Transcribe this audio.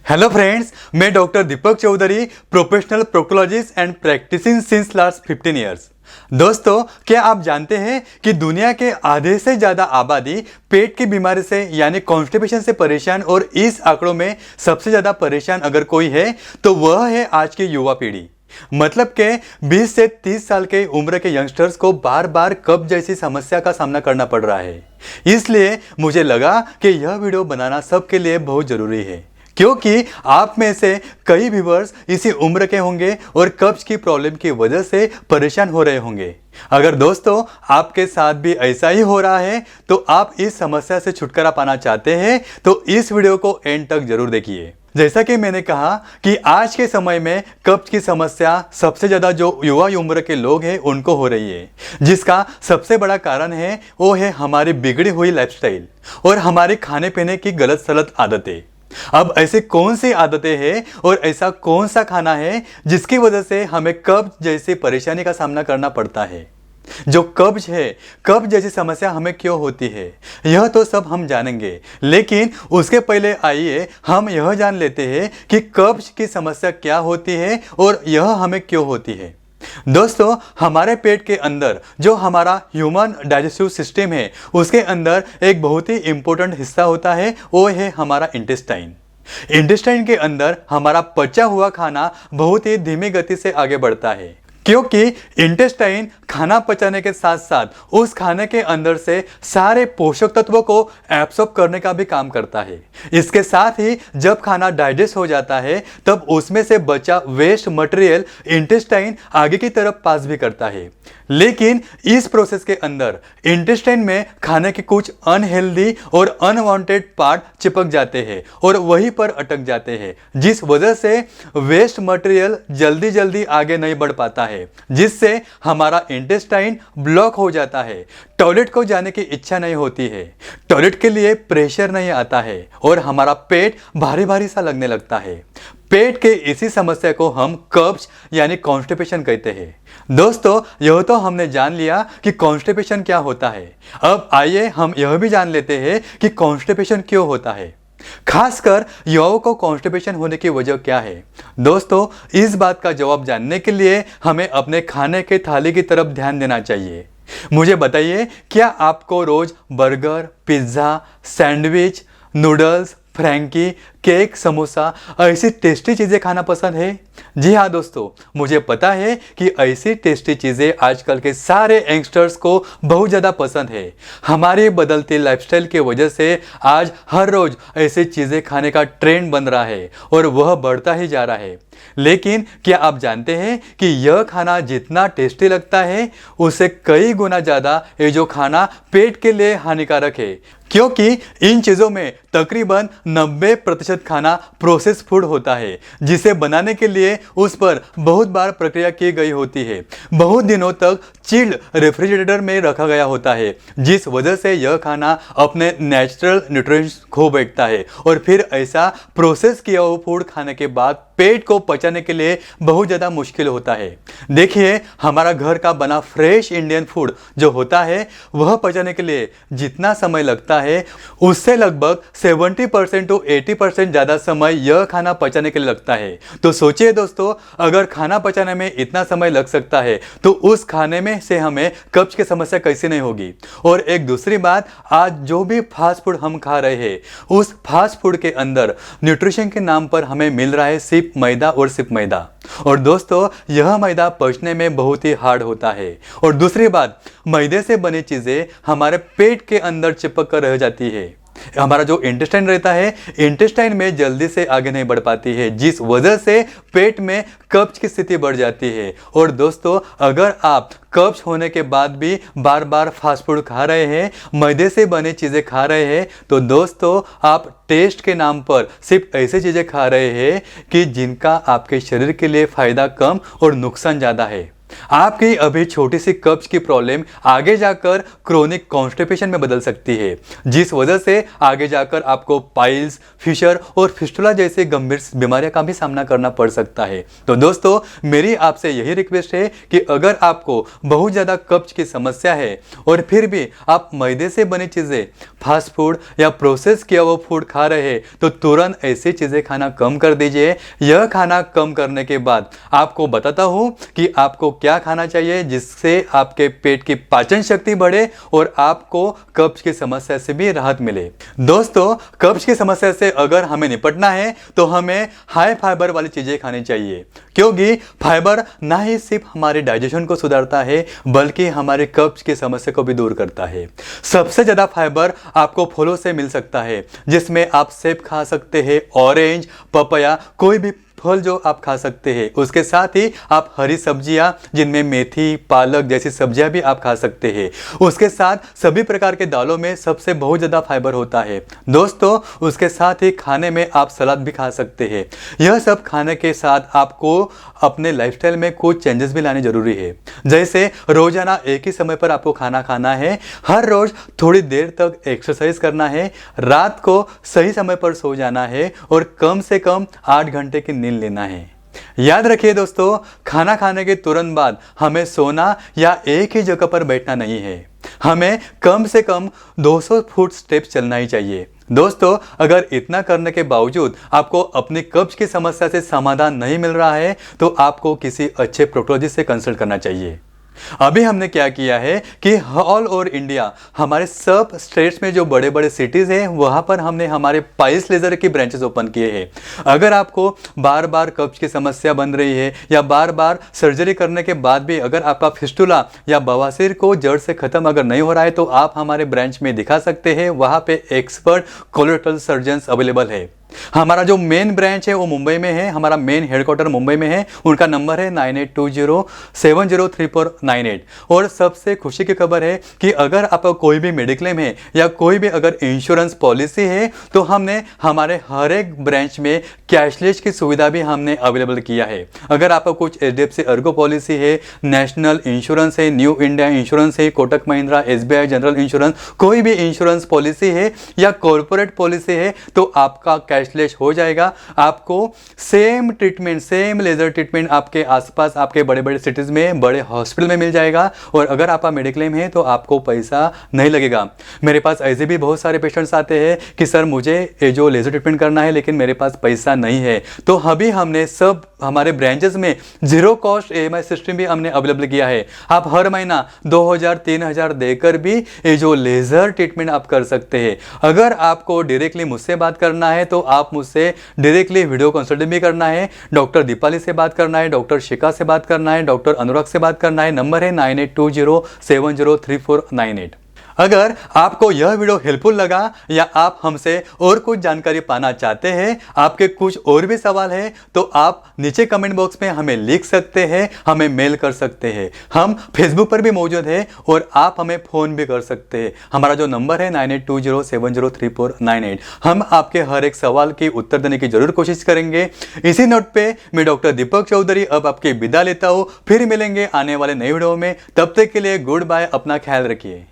Hello friends, मैं doctor Deepak Chaudhary, professional proctologist and practising since last 15 years. दोस्तों, क्या आप जानते हैं कि दुनिया के आधे से ज़्यादा आबादी पेट की बीमारी से यानी कॉन्स्टिपेशन से परेशान, और इस आंकड़ों में सबसे ज़्यादा परेशान अगर कोई है तो वह है आज की युवा पीढ़ी। मतलब के 20 से 30 साल के उम्र के यंगस्टर्स को बार बार कब्ज जैसी समस्या का सामना करना पड़ रहा है। इसलिए मुझे लगा कि यह वीडियो बनाना सबके लिए बहुत ज़रूरी है, क्योंकि आप में से कई व्यूअर्स इसी उम्र के होंगे और कब्ज की प्रॉब्लम की वजह से परेशान हो रहे होंगे। अगर दोस्तों आपके साथ भी ऐसा ही हो रहा है तो आप इस समस्या से छुटकारा पाना चाहते हैं तो इस वीडियो को एंड तक जरूर देखिए। जैसा कि मैंने कहा कि आज के समय में कब्ज की समस्या सबसे ज़्यादा जो युवा उम्र के लोग हैं उनको हो रही है, जिसका सबसे बड़ा कारण है वो है हमारी बिगड़ी हुई लाइफस्टाइल और हमारी खाने पीने की गलत सलत आदतें। अब ऐसे कौन सी आदतें हैं और ऐसा कौन सा खाना है जिसकी वजह से हमें कब्ज जैसी परेशानी का सामना करना पड़ता है। जो कब्ज है, कब्ज जैसी समस्या हमें क्यों होती है, यह तो सब हम जानेंगे, लेकिन उसके पहले आइए हम यह जान लेते हैं कि कब्ज की समस्या क्या होती है और यह हमें क्यों होती है। दोस्तों, हमारे पेट के अंदर जो हमारा ह्यूमन डाइजेस्टिव सिस्टम है उसके अंदर एक बहुत ही इंपॉर्टेंट हिस्सा होता है, वो है हमारा इंटेस्टाइन। इंटेस्टाइन के अंदर हमारा पचा हुआ खाना बहुत ही धीमी गति से आगे बढ़ता है, क्योंकि इंटेस्टाइन खाना पचाने के साथ साथ उस खाने के अंदर से सारे पोषक तत्वों को एब्सॉर्ब करने का भी काम करता है। इसके साथ ही जब खाना डाइजेस्ट हो जाता है तब उसमें से बचा वेस्ट मटेरियल इंटेस्टाइन आगे की तरफ पास भी करता है। लेकिन इस प्रोसेस के अंदर इंटेस्टाइन में खाने के कुछ अनहेल्दी और अनवांटेड पार्ट चिपक जाते हैं और वहीं पर अटक जाते हैं, जिस वजह से वेस्ट मटेरियल जल्दी जल्दी आगे नहीं बढ़ पाता है, जिससे हमारा इंटेस्टाइन ब्लॉक हो जाता है। टॉयलेट को जाने की इच्छा नहीं होती है, टॉयलेट के लिए प्रेशर नहीं आता है और हमारा पेट भारी भारी सा लगने लगता है। पेट के इसी समस्या को हम कब्ज यानी कॉन्स्टिपेशन कहते हैं। दोस्तों, यह तो हमने जान लिया कि कॉन्स्टिपेशन क्या होता है। अब आइए हम यह भी जान लेते हैं कि कॉन्स्टिपेशन क्यों होता है। खासकर युवाओं को कॉन्स्टिपेशन होने की वजह क्या है। दोस्तों, इस बात का जवाब जानने के लिए हमें अपने खाने के थाली की तरफ ध्यान देना चाहिए। मुझे बताइए, क्या आपको रोज burger, pizza, sandwich, noodles, frankie, cake, samosa ऐसी टेस्टी चीज़ें खाना पसंद है? जी हाँ दोस्तों, मुझे पता है कि ऐसी टेस्टी चीज़ें आजकल के सारे यंगस्टर्स को बहुत ज़्यादा पसंद है। हमारी बदलती लाइफस्टाइल की वजह से आज हर रोज़ ऐसी चीज़ें खाने का ट्रेंड बन रहा है और वह बढ़ता ही जा रहा है। लेकिन क्या आप जानते हैं कि यह खाना जितना टेस्टी लगता है उससे कई गुना ज़्यादा ये जो खाना पेट के लिए हानिकारक है, क्योंकि इन चीज़ों में तकरीबन 90% खाना प्रोसेस फूड होता है, जिसे बनाने के लिए उस पर बहुत बार प्रक्रिया की गई होती है। बहुत दिनों तक चिल्ड रेफ्रिजरेटर में रखा गया होता है, जिस वजह से यह खाना अपने नेचुरल न्यूट्रिएंट्स खो बैठता है और फिर ऐसा प्रोसेस किया हुआ फूड खाने के बाद पेट को पचाने के लिए बहुत ज़्यादा मुश्किल होता है। देखिए, हमारा घर का बना फ्रेश इंडियन फूड जो होता है वह पचाने के लिए जितना समय लगता है उससे लगभग 70% to 80% ज़्यादा समय यह खाना पचाने के लिए लगता है। तो सोचिए दोस्तों, अगर खाना पचाने में इतना समय लग सकता है तो उस खाने में से हमें कब्ज की समस्या कैसे नहीं होगी। और एक दूसरी बात, आज जो भी फास्ट फूड हम खा रहे हैं उस फास्ट फूड के अंदर न्यूट्रिशन के नाम पर हमें मिल रहा है सिर्फ मैदा और सिर्फ मैदा। और दोस्तों, यह मैदा पचने में बहुत ही हार्ड होता है। और दूसरी बात, मैदे से बनी चीज़ें हमारे पेट के अंदर चिपक कर रह जाती है। हमारा जो इंटेस्टाइन रहता है, इंटेस्टाइन में जल्दी से आगे नहीं बढ़ पाती है, जिस वजह से पेट में कब्ज की स्थिति बढ़ जाती है। और दोस्तों, अगर आप कब्ज होने के बाद भी बार बार फास्ट फूड खा रहे हैं, मैदे से बनी चीज़ें खा रहे हैं, तो दोस्तों आप टेस्ट के नाम पर सिर्फ ऐसी चीज़ें खा रहे हैं कि जिनका आपके शरीर के लिए फ़ायदा कम और नुकसान ज़्यादा है। आपकी अभी छोटी सी कब्ज की प्रॉब्लम आगे जाकर क्रोनिक कॉन्स्टिपेशन में बदल सकती है, जिस वजह से आगे जाकर आपको पाइल्स, फिशर और फिस्टुला जैसे गंभीर बीमारियों का भी सामना करना पड़ सकता है। तो दोस्तों, मेरी आपसे यही रिक्वेस्ट है कि अगर आपको बहुत ज़्यादा कब्ज की समस्या है और फिर भी आप मैदे से बनी चीज़ें, फास्ट फूड या प्रोसेस किया हुआ फूड खा रहे हैं, तो तुरंत ऐसी चीज़ें खाना कम कर दीजिए। यह खाना कम करने के बाद आपको बताता हूँ कि आपको क्या खाना चाहिए जिससे आपके पेट की पाचन शक्ति बढ़े और आपको कब्ज की समस्या से भी राहत मिले। दोस्तों, कब्ज की समस्या से अगर हमें निपटना है तो हमें हाई फाइबर वाली चीजें खानी चाहिए, क्योंकि फाइबर ना ही सिर्फ हमारे डाइजेशन को सुधारता है बल्कि हमारे कब्ज की समस्या को भी दूर करता है। सबसे ज्यादा फाइबर आपको फलों से मिल सकता है, जिसमें आप सेब खा सकते हैं, ऑरेंज, पपाया, कोई भी फल जो आप खा सकते हैं। उसके साथ ही आप हरी सब्जियां जिनमें मेथी, पालक जैसी सब्जियां भी आप खा सकते हैं। उसके साथ सभी प्रकार के दालों में सबसे बहुत ज़्यादा फाइबर होता है। दोस्तों, उसके साथ ही खाने में आप सलाद भी खा सकते हैं। यह सब खाने के साथ आपको अपने लाइफस्टाइल में कुछ चेंजेस भी लाने जरूरी है, जैसे रोजाना एक ही समय पर आपको खाना खाना है, हर रोज थोड़ी देर तक एक्सरसाइज करना है, रात को सही समय पर सो जाना है और कम से कम 8 घंटे की नींद लेना है। याद रखिए दोस्तों, खाना खाने के तुरंत बाद हमें सोना या एक ही जगह पर बैठना नहीं है, हमें कम से कम 200 फुट स्टेप्स चलना ही चाहिए। दोस्तों, अगर इतना करने के बावजूद आपको अपनी कब्ज की समस्या से समाधान नहीं मिल रहा है तो आपको किसी अच्छे प्रोक्टोलॉजिस्ट से कंसल्ट करना चाहिए। अभी हमने क्या किया है कि ऑल ओवर इंडिया हमारे सब स्टेट्स में जो बड़े बड़े सिटीज हैं वहां पर हमने हमारे पाइल्स लेजर की ब्रांचेस ओपन किए हैं। अगर आपको बार बार कब्ज की समस्या बन रही है या बार बार सर्जरी करने के बाद भी अगर आपका फिस्टुला या बवासीर को जड़ से खत्म अगर नहीं हो रहा है तो आप हमारे ब्रांच में दिखा सकते हैं। वहां पे एक्सपर्ट कोलोरेक्टल सर्जन्स अवेलेबल है। हमारा जो मेन ब्रांच है वो मुंबई में है, हमारा मेन हेडक्वार्टर मुंबई में है। उनका नंबर है 9820703498। और सबसे खुशी की खबर है कि अगर आपका कोई भी मेडिक्लेम है या कोई भी अगर इंश्योरेंस पॉलिसी है तो हमने हमारे हर एक ब्रांच में कैशलेस की सुविधा भी हमने अवेलेबल किया है। अगर आपका कुछ HDFC अर्गो पॉलिसी है, नेशनल इंश्योरेंस है, न्यू इंडिया इंश्योरेंस है, Kotak Mahindra, SBI general insurance, कोई भी इंश्योरेंस पॉलिसी है या कॉर्पोरेट पॉलिसी है तो आपका कैशलेस हो जाएगा। आपको same treatment, same laser treatment आपके आसपास आपके बड़े बड़े सिटीज में, बड़े हॉस्पिटल में मिल जाएगा। और अगर आपका मेडिक्लेम है तो आपको पैसा नहीं लगेगा। मेरे पास ऐसे भी बहुत सारे पेशेंट्स आते हैं कि सर मुझे ये जो लेजर ट्रीटमेंट करना है लेकिन मेरे पास पैसा नहीं है, तो अभी हमने सब हमारे ब्रांचेस में जीरो कॉस्ट EMI सिस्टम भी हमने अवेलेबल किया है। आप हर महीना 2000-3000 देकर भी ये जो लेजर ट्रीटमेंट आप कर सकते हैं। अगर आपको डायरेक्टली मुझसे बात करना है तो आप मुझसे डायरेक्टली वीडियो कंसल्टिंग भी करना है। डॉक्टर दीपाली से बात करना है, डॉक्टर शिखा से बात करना है, डॉक्टर अनुराग से बात करना है। नंबर है 9820703498। अगर आपको यह वीडियो हेल्पफुल लगा या आप हमसे और कुछ जानकारी पाना चाहते हैं, आपके कुछ और भी सवाल है तो आप नीचे कमेंट बॉक्स में हमें लिख सकते हैं, हमें मेल कर सकते हैं। हम फेसबुक पर भी मौजूद हैं और आप हमें फ़ोन भी कर सकते हैं। हमारा जो नंबर है 9820703498। हम आपके हर एक सवाल की उत्तर देने की जरूर कोशिश करेंगे। इसी नोट पे मैं डॉक्टर दीपक चौधरी अब आपकी विदा लेता हूँ। फिर मिलेंगे आने वाले नए वीडियो में। तब तक के लिए गुड बाय, अपना ख्याल रखिए।